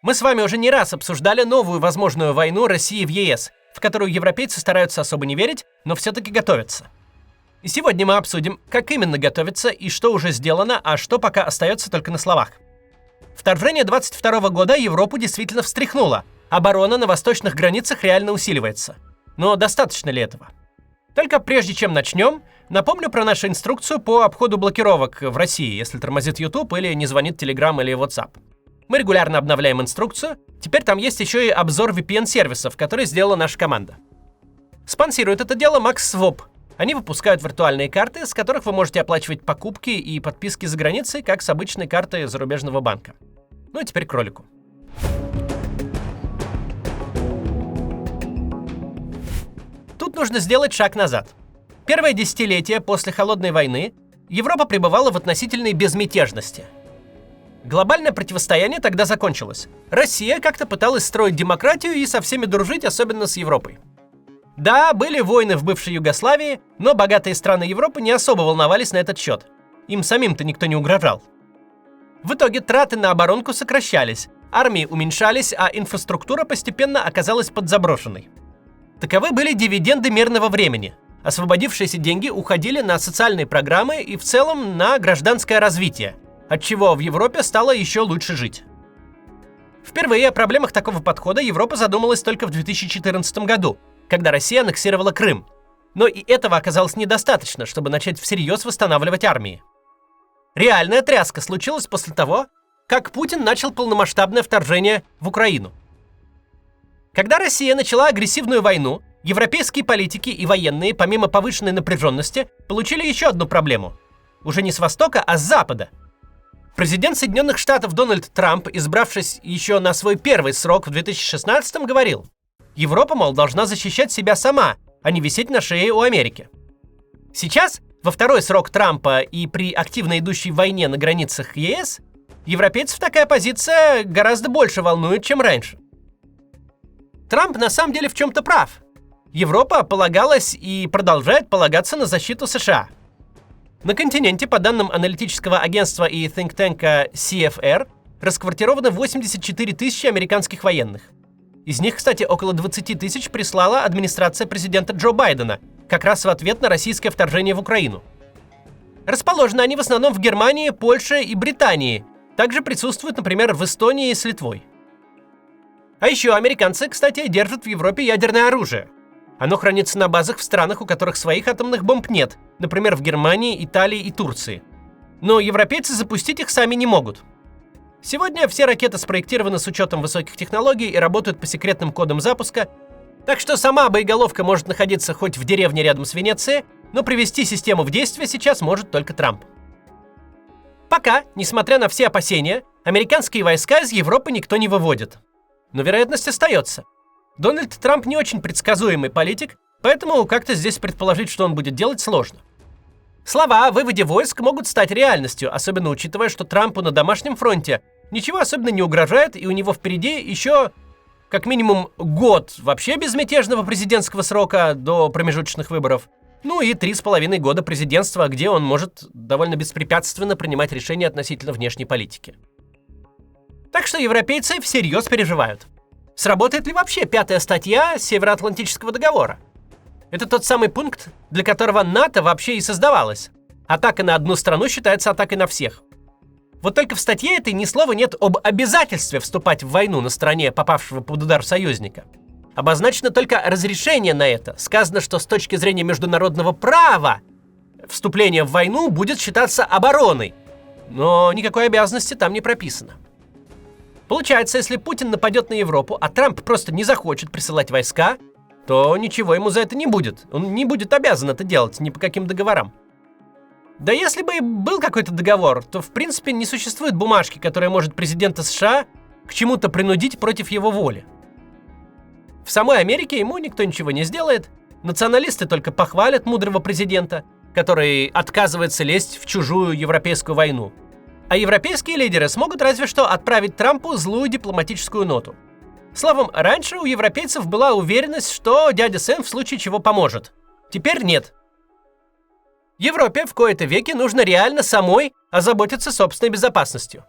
Мы с вами уже не раз обсуждали новую возможную войну России в ЕС, в которую европейцы стараются особо не верить, но все-таки готовятся. И сегодня мы обсудим, как именно готовиться и что уже сделано, а что пока остается только на словах. Вторжение 22 года Европу действительно встряхнуло. Оборона на восточных границах реально усиливается. Но достаточно ли этого? Только прежде чем начнем, напомню про нашу инструкцию по обходу блокировок в России, если тормозит YouTube или не звонит Telegram или WhatsApp. Мы регулярно обновляем инструкцию, теперь там есть еще и обзор VPN-сервисов, который сделала наша команда. Спонсирует это дело MaxSwap. Они выпускают виртуальные карты, с которых вы можете оплачивать покупки и подписки за границей, как с обычной карты зарубежного банка. Ну и теперь к ролику. Тут нужно сделать шаг назад. Первое десятилетие после Холодной войны Европа пребывала в относительной безмятежности. Глобальное противостояние тогда закончилось. Россия как-то пыталась строить демократию и со всеми дружить, особенно с Европой. Да, были войны в бывшей Югославии, но богатые страны Европы не особо волновались на этот счет. Им самим-то никто не угрожал. В итоге траты на оборонку сокращались, армии уменьшались, а инфраструктура постепенно оказалась подзаброшенной. Таковы были дивиденды мирного времени. Освободившиеся деньги уходили на социальные программы и в целом на гражданское развитие, отчего в Европе стало еще лучше жить. Впервые о проблемах такого подхода Европа задумалась только в 2014 году, когда Россия аннексировала Крым. Но и этого оказалось недостаточно, чтобы начать всерьез восстанавливать армии. Реальная тряска случилась после того, как Путин начал полномасштабное вторжение в Украину. Когда Россия начала агрессивную войну, европейские политики и военные, помимо повышенной напряженности, получили еще одну проблему. Уже не с востока, а с запада. Президент Соединенных Штатов Дональд Трамп, избравшись еще на свой первый срок в 2016-м, говорил: Европа, мол, должна защищать себя сама, а не висеть на шее у Америки. Сейчас, во второй срок Трампа и при активно идущей войне на границах ЕС, европейцев такая позиция гораздо больше волнует, чем раньше. Трамп на самом деле в чем-то прав. Европа полагалась и продолжает полагаться на защиту США. На континенте, по данным аналитического агентства и think-танка CFR, расквартировано 84 тысячи американских военных. Из них, кстати, около 20 тысяч прислала администрация президента Джо Байдена, как раз в ответ на российское вторжение в Украину. Расположены они в основном в Германии, Польше и Британии. Также присутствуют, например, в Эстонии с Литвой. А еще американцы, кстати, держат в Европе ядерное оружие. Оно хранится на базах в странах, у которых своих атомных бомб нет, например, в Германии, Италии и Турции. Но европейцы запустить их сами не могут. Сегодня все ракеты спроектированы с учетом высоких технологий и работают по секретным кодам запуска, так что сама боеголовка может находиться хоть в деревне рядом с Венецией, но привести систему в действие сейчас может только Трамп. Пока, несмотря на все опасения, американские войска из Европы никто не выводит. Но вероятность остается. Дональд Трамп не очень предсказуемый политик, поэтому как-то здесь предположить, что он будет делать, сложно. Слова о выводе войск могут стать реальностью, особенно учитывая, что Трампу на домашнем фронте ничего особенно не угрожает, и у него впереди еще как минимум год вообще безмятежного президентского срока до промежуточных выборов, ну и 3,5 года президентства, где он может довольно беспрепятственно принимать решения относительно внешней политики. Так что европейцы всерьез переживают. Сработает ли вообще 5-я статья Североатлантического договора? Это тот самый пункт, для которого НАТО вообще и создавалось. Атака на одну страну считается атакой на всех. Вот только в статье этой ни слова нет об обязательстве вступать в войну на стороне попавшего под удар союзника. Обозначено только разрешение на это. Сказано, что с точки зрения международного права вступление в войну будет считаться обороной. Но никакой обязанности там не прописано. Получается, если Путин нападет на Европу, а Трамп просто не захочет присылать войска, то ничего ему за это не будет. Он не будет обязан это делать ни по каким договорам. Да если бы и был какой-то договор, то в принципе не существует бумажки, которая может президента США к чему-то принудить против его воли. В самой Америке ему никто ничего не сделает. Националисты только похвалят мудрого президента, который отказывается лезть в чужую европейскую войну. А европейские лидеры смогут разве что отправить Трампу злую дипломатическую ноту. Словом, раньше у европейцев была уверенность, что дядя Сэм в случае чего поможет. Теперь нет. Европе в кои-то веки нужно реально самой озаботиться собственной безопасностью.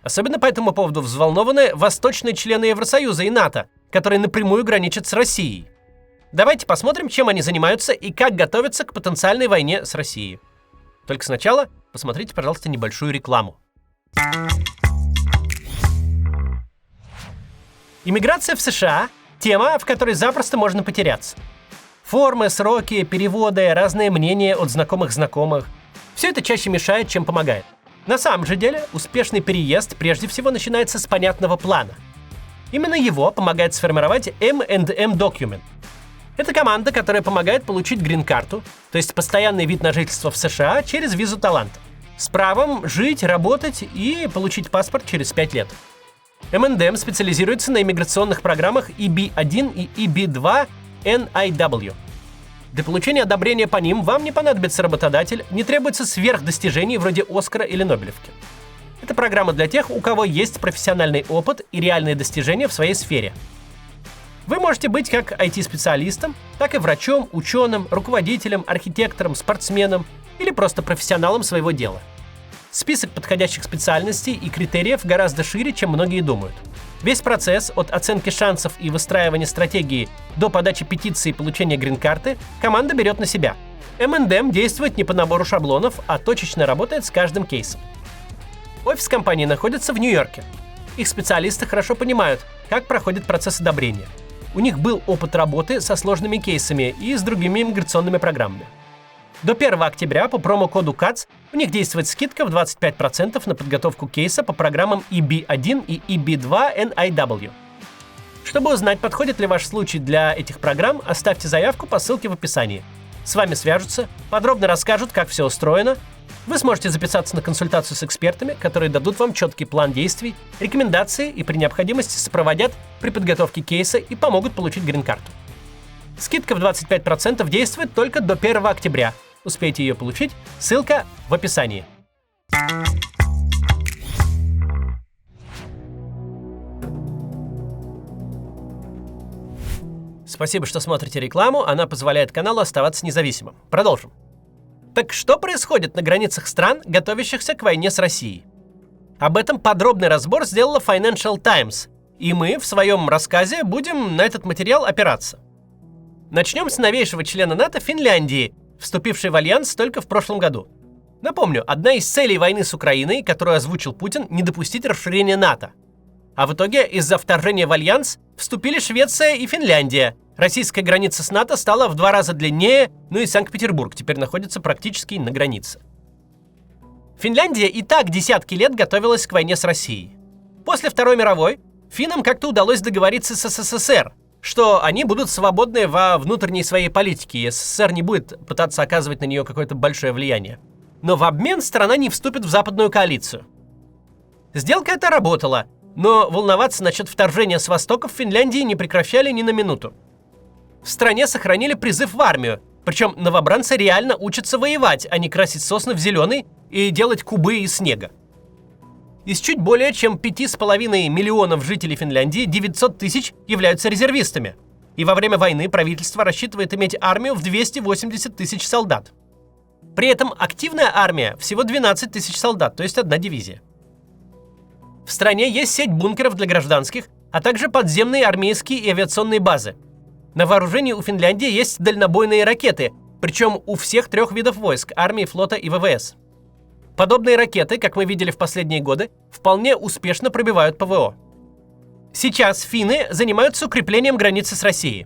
Особенно по этому поводу взволнованы восточные члены Евросоюза и НАТО, которые напрямую граничат с Россией. Давайте посмотрим, чем они занимаются и как готовятся к потенциальной войне с Россией. Только сначала посмотрите, пожалуйста, небольшую рекламу. Иммиграция в США – тема, в которой запросто можно потеряться. Формы, сроки, переводы, разные мнения от знакомых. Все это чаще мешает, чем помогает. На самом же деле, успешный переезд прежде всего начинается с понятного плана. Именно его помогает сформировать M&M Document. Это команда, которая помогает получить грин-карту, то есть постоянный вид на жительство в США через визу таланта, с правом жить, работать и получить паспорт через 5 лет. M&M специализируется на иммиграционных программах EB-1 и EB-2 NIW. Для получения одобрения по ним вам не понадобится работодатель, не требуется сверхдостижений вроде Оскара или Нобелевки. Это программа для тех, у кого есть профессиональный опыт и реальные достижения в своей сфере. Вы можете быть как IT-специалистом, так и врачом, ученым, руководителем, архитектором, спортсменом или просто профессионалом своего дела. Список подходящих специальностей и критериев гораздо шире, чем многие думают. Весь процесс от оценки шансов и выстраивания стратегии до подачи петиции и получения грин-карты команда берет на себя. M&M действует не по набору шаблонов, а точечно работает с каждым кейсом. Офис компании находится в Нью-Йорке. Их специалисты хорошо понимают, как проходит процесс одобрения. У них был опыт работы со сложными кейсами и с другими иммиграционными программами. До 1 октября по промокоду КАЦ у них действует скидка в 25% на подготовку кейса по программам EB-1 и EB-2 NIW. Чтобы узнать, подходит ли ваш случай для этих программ, оставьте заявку по ссылке в описании. С вами свяжутся, подробно расскажут, как все устроено. Вы сможете записаться на консультацию с экспертами, которые дадут вам четкий план действий, рекомендации и при необходимости сопроводят при подготовке кейса и помогут получить грин-карту. Скидка в 25% действует только до 1 октября. Успейте ее получить, ссылка в описании. Спасибо, что смотрите рекламу, она позволяет каналу оставаться независимым. Продолжим. Так что происходит на границах стран, готовящихся к войне с Россией? Об этом подробный разбор сделала Financial Times, и мы в своем рассказе будем на этот материал опираться. Начнем с новейшего члена НАТО Финляндии, вступившей в альянс только в прошлом году. Напомню, одна из целей войны с Украиной, которую озвучил Путин, не допустить расширения НАТО. А в итоге из-за вторжения в альянс вступили Швеция и Финляндия. Российская граница с НАТО стала в 2 раза длиннее, ну и Санкт-Петербург теперь находится практически на границе. Финляндия и так десятки лет готовилась к войне с Россией. После Второй мировой финнам как-то удалось договориться с СССР, что они будут свободны во внутренней своей политике, и СССР не будет пытаться оказывать на нее какое-то большое влияние. Но в обмен страна не вступит в западную коалицию. Сделка эта работала, но волноваться насчет вторжения с востока в Финляндии не прекращали ни на минуту. В стране сохранили призыв в армию, причем новобранцы реально учатся воевать, а не красить сосны в зеленый и делать кубы из снега. Из чуть более чем 5,5 миллионов жителей Финляндии 900 тысяч являются резервистами. И во время войны правительство рассчитывает иметь армию в 280 тысяч солдат. При этом активная армия всего 12 тысяч солдат, то есть 1 дивизия. В стране есть сеть бункеров для гражданских, а также подземные армейские и авиационные базы. На вооружении у Финляндии есть дальнобойные ракеты, причем у всех 3 видов войск – армии, флота и ВВС. Подобные ракеты, как мы видели в последние годы, вполне успешно пробивают ПВО. Сейчас финны занимаются укреплением границы с Россией.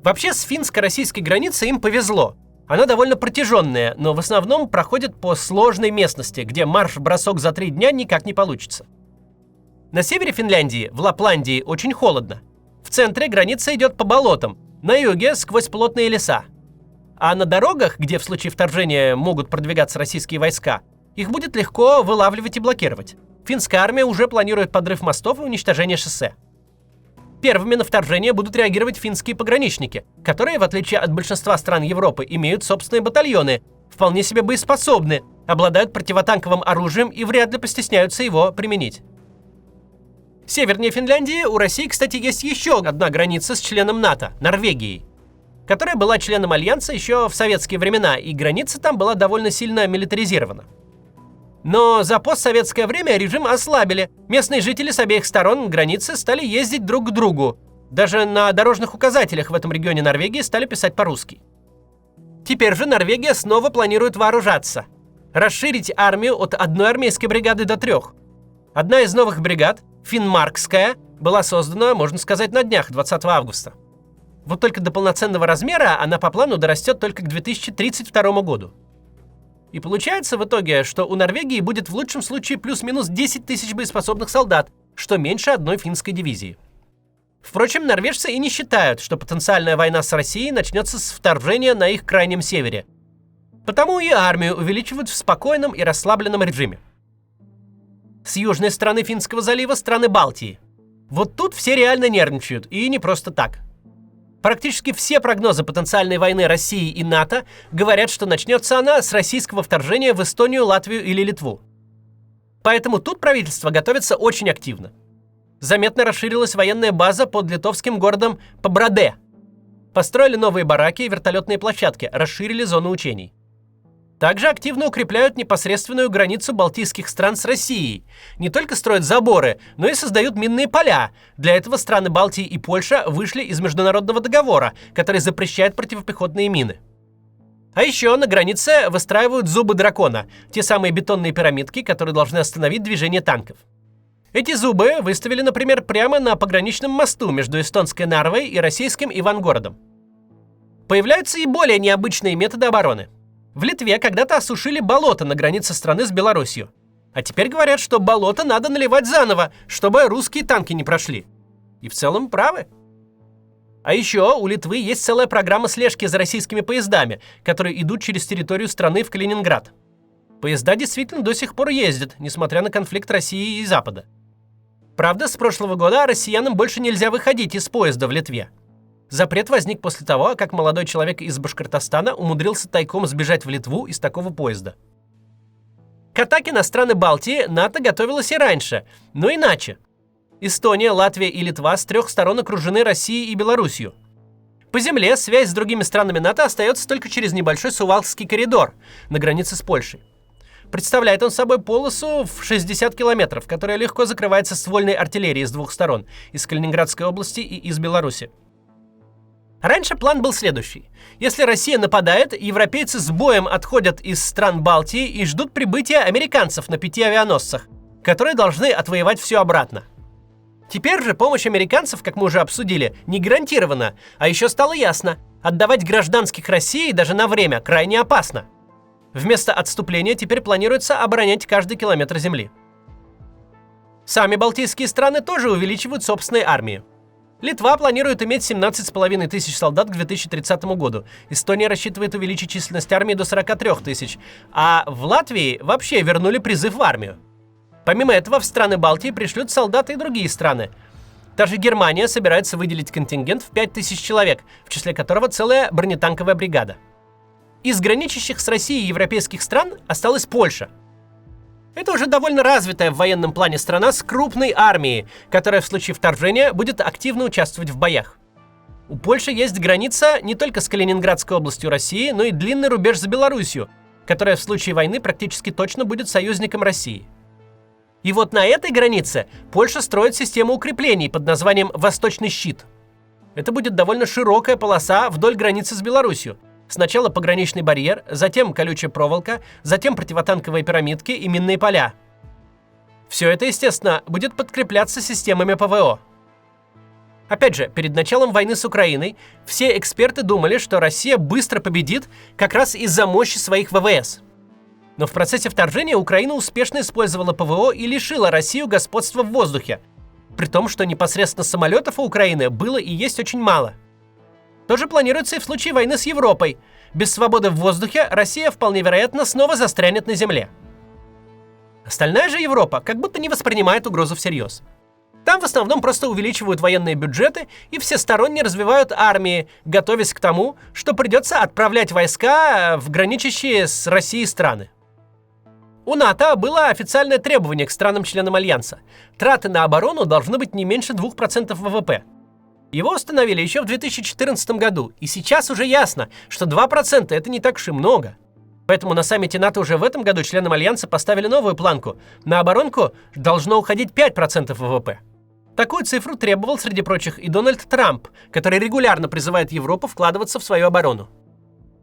Вообще, с финско-российской границей им повезло. Она довольно протяженная, но в основном проходит по сложной местности, где марш-бросок за 3 дня никак не получится. На севере Финляндии, в Лапландии, очень холодно. В центре граница идет по болотам, на юге сквозь плотные леса. А на дорогах, где в случае вторжения могут продвигаться российские войска, их будет легко вылавливать и блокировать. Финская армия уже планирует подрыв мостов и уничтожение шоссе. Первыми на вторжение будут реагировать финские пограничники, которые, в отличие от большинства стран Европы, имеют собственные батальоны, вполне себе боеспособны, обладают противотанковым оружием и вряд ли постесняются его применить. Севернее Финляндии у России, кстати, есть еще одна граница с членом НАТО – Норвегией, которая была членом Альянса еще в советские времена, и граница там была довольно сильно милитаризирована. Но за постсоветское время режим ослабили. Местные жители с обеих сторон границы стали ездить друг к другу. Даже на дорожных указателях в этом регионе Норвегии стали писать по-русски. Теперь же Норвегия снова планирует вооружаться. Расширить армию от одной армейской бригады до 3. Одна из новых бригад, Финмаркская, была создана, можно сказать, на днях, 20 августа. Вот только до полноценного размера она по плану дорастет только к 2032 году. И получается в итоге, что у Норвегии будет в лучшем случае плюс-минус 10 тысяч боеспособных солдат, что меньше одной финской дивизии. Впрочем, норвежцы и не считают, что потенциальная война с Россией начнется с вторжения на их крайнем севере. Потому и армию увеличивают в спокойном и расслабленном режиме. С южной стороны Финского залива страны Балтии. Вот тут все реально нервничают, и не просто так. Практически все прогнозы потенциальной войны России и НАТО говорят, что начнется она с российского вторжения в Эстонию, Латвию или Литву. Поэтому тут правительство готовится очень активно. Заметно расширилась военная база под литовским городом Пабраде. Построили новые бараки и вертолетные площадки, расширили зону учений. Также активно укрепляют непосредственную границу балтийских стран с Россией. Не только строят заборы, но и создают минные поля. Для этого страны Балтии и Польша вышли из международного договора, который запрещает противопехотные мины. А еще на границе выстраивают зубы дракона, те самые бетонные пирамидки, которые должны остановить движение танков. Эти зубы выставили, например, прямо на пограничном мосту между эстонской Нарвой и российским Ивангородом. Появляются и более необычные методы обороны. В Литве когда-то осушили болото на границе страны с Белоруссией. А теперь говорят, что болото надо наливать заново, чтобы русские танки не прошли. И в целом правы. А еще у Литвы есть целая программа слежки за российскими поездами, которые идут через территорию страны в Калининград. Поезда действительно до сих пор ездят, несмотря на конфликт России и Запада. Правда, с прошлого года россиянам больше нельзя выходить из поезда в Литве. Запрет возник после того, как молодой человек из Башкортостана умудрился тайком сбежать в Литву из такого поезда. К атаке на страны Балтии НАТО готовилось и раньше, но иначе. Эстония, Латвия и Литва с 3 сторон окружены Россией и Белоруссией. По земле связь с другими странами НАТО остается только через небольшой Сувалкский коридор на границе с Польшей. Представляет он собой полосу в 60 километров, которая легко закрывается ствольной артиллерией с 2 сторон, из Калининградской области и из Беларуси. Раньше план был следующий. Если Россия нападает, европейцы с боем отходят из стран Балтии и ждут прибытия американцев на 5 авианосцах, которые должны отвоевать все обратно. Теперь же помощь американцев, как мы уже обсудили, не гарантирована, а еще стало ясно, отдавать гражданских России даже на время крайне опасно. Вместо отступления теперь планируется оборонять каждый километр земли. Сами балтийские страны тоже увеличивают собственные армии. Литва планирует иметь 17,5 тысяч солдат к 2030 году. Эстония рассчитывает увеличить численность армии до 43 тысяч. А в Латвии вообще вернули призыв в армию. Помимо этого, в страны Балтии пришлют солдаты и другие страны. Даже Германия собирается выделить контингент в 5 тысяч человек, в числе которого целая бронетанковая бригада. Из граничащих с Россией европейских стран осталась Польша. Это уже довольно развитая в военном плане страна с крупной армией, которая в случае вторжения будет активно участвовать в боях. У Польши есть граница не только с Калининградской областью России, но и длинный рубеж с Белоруссией, которая в случае войны практически точно будет союзником России. И вот на этой границе Польша строит систему укреплений под названием «Восточный щит». Это будет довольно широкая полоса вдоль границы с Белоруссией. Сначала пограничный барьер, затем колючая проволока, затем противотанковые пирамидки и минные поля. Все это, естественно, будет подкрепляться системами ПВО. Опять же, перед началом войны с Украиной все эксперты думали, что Россия быстро победит как раз из-за мощи своих ВВС. Но в процессе вторжения Украина успешно использовала ПВО и лишила Россию господства в воздухе, при том, что непосредственно самолетов у Украины было и есть очень мало. Тоже планируется и в случае войны с Европой. Без свободы в воздухе Россия вполне вероятно снова застрянет на земле. Остальная же Европа как будто не воспринимает угрозу всерьез. Там в основном просто увеличивают военные бюджеты и всесторонне развивают армии, готовясь к тому, что придется отправлять войска в граничащие с Россией страны. У НАТО было официальное требование к странам-членам Альянса. Траты на оборону должны быть не меньше 2% ВВП. Его установили еще в 2014 году, и сейчас уже ясно, что 2% это не так уж и много. Поэтому на саммите НАТО уже в этом году членам Альянса поставили новую планку. На оборонку должно уходить 5% ВВП. Такую цифру требовал, среди прочих, и Дональд Трамп, который регулярно призывает Европу вкладываться в свою оборону.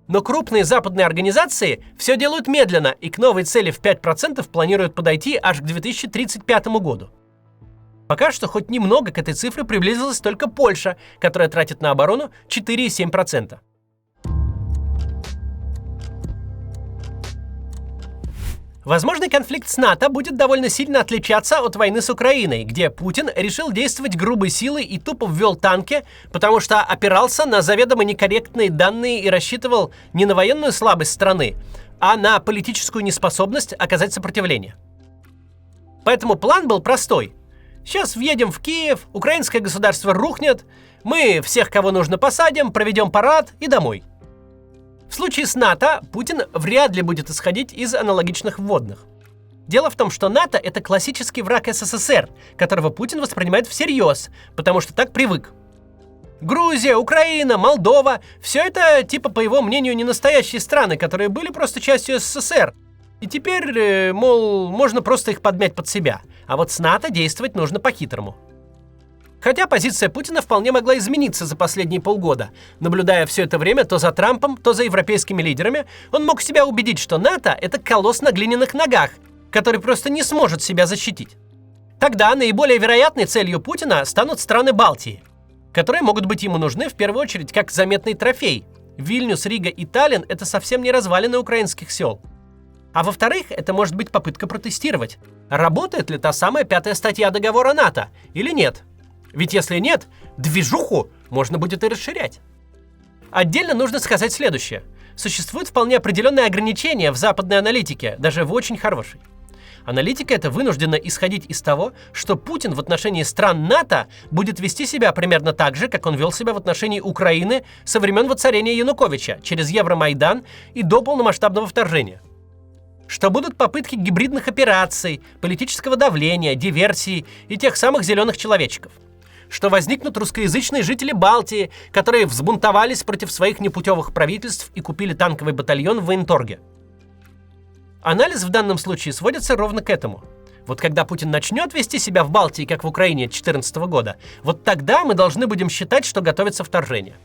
Но крупные западные организации все делают медленно и к новой цели в 5% планируют подойти аж к 2035 году. Пока что хоть немного к этой цифре приблизилась только Польша, которая тратит на оборону 4,7%. Возможный конфликт с НАТО будет довольно сильно отличаться от войны с Украиной, где Путин решил действовать грубой силой и тупо ввел танки, потому что опирался на заведомо некорректные данные и рассчитывал не на военную слабость страны, а на политическую неспособность оказать сопротивление. Поэтому план был простой. Сейчас въедем в Киев, украинское государство рухнет, мы всех, кого нужно, посадим, проведем парад и домой. В случае с НАТО Путин вряд ли будет исходить из аналогичных вводных. Дело в том, что НАТО — это классический враг СССР, которого Путин воспринимает всерьез, потому что так привык. Грузия, Украина, Молдова — все это, типа, по его мнению, не настоящие страны, которые были просто частью СССР. И теперь, мол, можно просто их подмять под себя. А вот с НАТО действовать нужно по-хитрому. Хотя позиция Путина вполне могла измениться за последние полгода. Наблюдая все это время то за Трампом, то за европейскими лидерами, он мог себя убедить, что НАТО — это колосс на глиняных ногах, который просто не сможет себя защитить. Тогда наиболее вероятной целью Путина станут страны Балтии, которые могут быть ему нужны в первую очередь как заметный трофей. Вильнюс, Рига и Таллин — это совсем не развалины украинских сел. А во-вторых, это может быть попытка протестировать, работает ли та самая 5-я статья договора НАТО или нет. Ведь если нет, движуху можно будет и расширять. Отдельно нужно сказать следующее. Существуют вполне определенные ограничения в западной аналитике, даже в очень хорошей. Аналитика эта вынуждена исходить из того, что Путин в отношении стран НАТО будет вести себя примерно так же, как он вел себя в отношении Украины со времен воцарения Януковича, через Евромайдан и до полномасштабного вторжения. Что будут попытки гибридных операций, политического давления, диверсии и тех самых зеленых человечков. Что возникнут русскоязычные жители Балтии, которые взбунтовались против своих непутевых правительств и купили танковый батальон в военторге. Анализ в данном случае сводится ровно к этому. Вот когда Путин начнет вести себя в Балтии, как в Украине 2014 года, вот тогда мы должны будем считать, что готовится вторжение.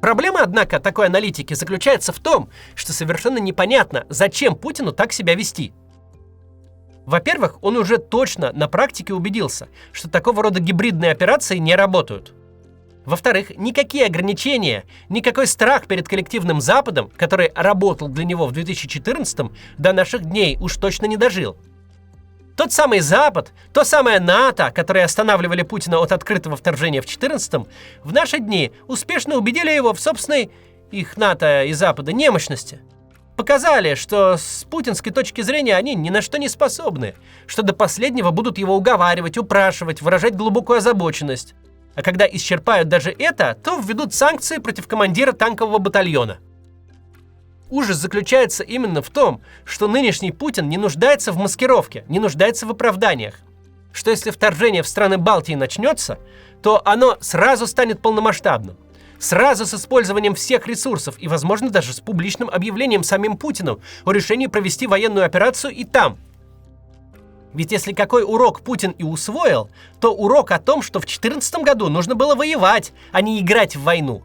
Проблема, однако, такой аналитики заключается в том, что совершенно непонятно, зачем Путину так себя вести. Во-первых, он уже точно на практике убедился, что такого рода гибридные операции не работают. Во-вторых, никакие ограничения, никакой страх перед коллективным Западом, который работал для него в 2014-м, до наших дней уж точно не дожил. Тот самый Запад, то самое НАТО, которые останавливали Путина от открытого вторжения в 2014-м, в наши дни успешно убедили его в собственной, их НАТО и Запада, немощности. Показали, что с путинской точки зрения они ни на что не способны, что до последнего будут его уговаривать, упрашивать, выражать глубокую озабоченность. А когда исчерпают даже это, то введут санкции против командира танкового батальона. Ужас заключается именно в том, что нынешний Путин не нуждается в маскировке, не нуждается в оправданиях. Что если вторжение в страны Балтии начнется, то оно сразу станет полномасштабным. Сразу с использованием всех ресурсов и, возможно, даже с публичным объявлением самим Путиным о решении провести военную операцию и там. Ведь если какой урок Путин и усвоил, то урок о том, что в 2014 году нужно было воевать, а не играть в войну.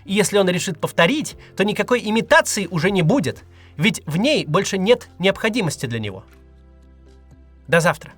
И если он решит повторить, то никакой имитации уже не будет, ведь в ней больше нет необходимости для него. До завтра.